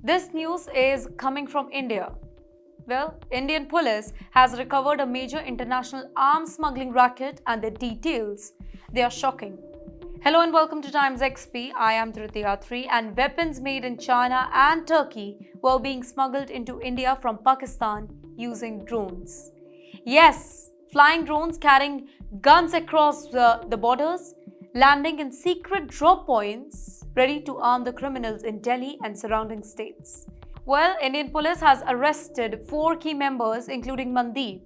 This news is coming from India. Well, Indian police has recovered a major international arms smuggling racket and the details, they are shocking. Hello and welcome to TimesXP. I am Tritiya and weapons made in China and Turkey were being smuggled into India from Pakistan using drones. Yes, flying drones carrying guns across the borders, landing in secret drop points ready to arm the criminals in Delhi and surrounding states. Well, Indian police has arrested 4 key members including Mandeep,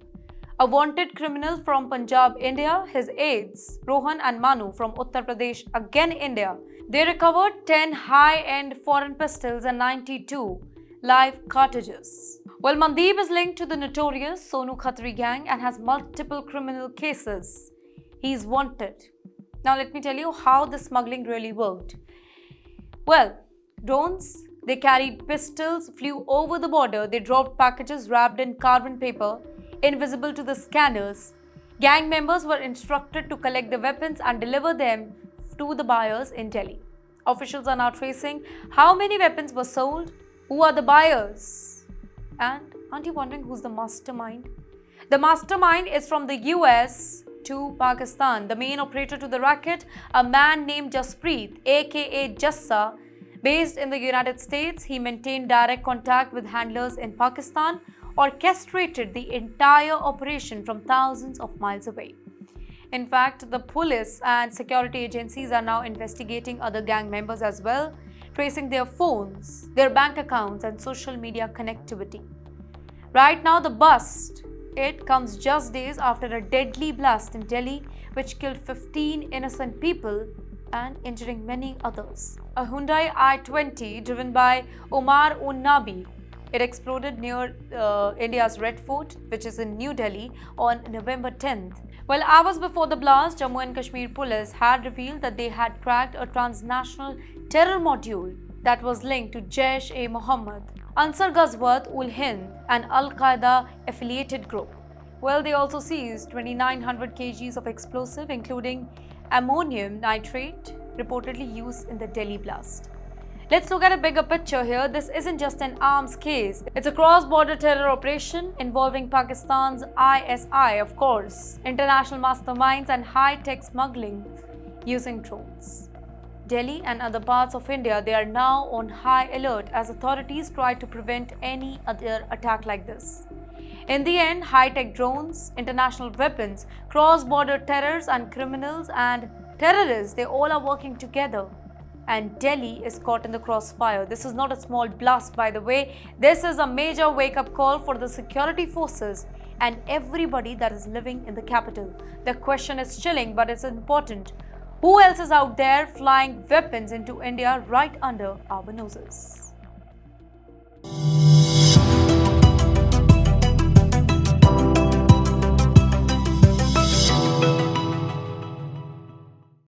a wanted criminal from Punjab, India, his aides, Rohan and Manu from Uttar Pradesh, again India. They recovered 10 high-end foreign pistols and 92 live cartridges. Well, Mandeep is linked to the notorious Sonu Khatri gang and has multiple criminal cases. He is wanted. Now let me tell you how the smuggling really worked. Well, drones, they carried pistols, flew over the border, they dropped packages wrapped in carbon paper, invisible to the scanners. Gang members were instructed to collect the weapons and deliver them to the buyers in Delhi. Officials are now tracing how many weapons were sold, who are the buyers. And aren't you wondering who's the mastermind? The mastermind is from the US to Pakistan. The main operator to the racket, a man named Jaspreet, aka Jassa, based in the United States. He maintained direct contact with handlers in Pakistan, orchestrated the entire operation from thousands of miles away. In fact, the police and security agencies are now investigating other gang members as well, tracing their phones, their bank accounts, and social media connectivity. Right now, the bust, it comes just days after a deadly blast in Delhi, which killed 15 innocent people and injuring many others. A Hyundai i20 driven by Omar Unnabi, it exploded near India's Red Fort, which is in New Delhi, on November 10th. Well, hours before the blast, Jammu and Kashmir police had revealed that they had cracked a transnational terror module that was linked to Jaish-e-Mohammed, Ansar Ghazwat ul Hind, an Al-Qaeda affiliated group. Well, they also seized 2,900 kgs of explosive, including ammonium nitrate, reportedly used in the Delhi blast. Let's look at a bigger picture here. This isn't just an arms case. It's a cross-border terror operation involving Pakistan's ISI, of course, international masterminds and high-tech smuggling using drones. Delhi and other parts of India, they are now on high alert as authorities try to prevent any other attack like this. In the end, high-tech drones, international weapons, cross-border terrors and criminals and terrorists, they all are working together. And Delhi is caught in the crossfire. This is not a small blast, by the way. This is a major wake-up call for the security forces and everybody that is living in the capital. The question is chilling, but it's important. Who else is out there flying weapons into India right under our noses?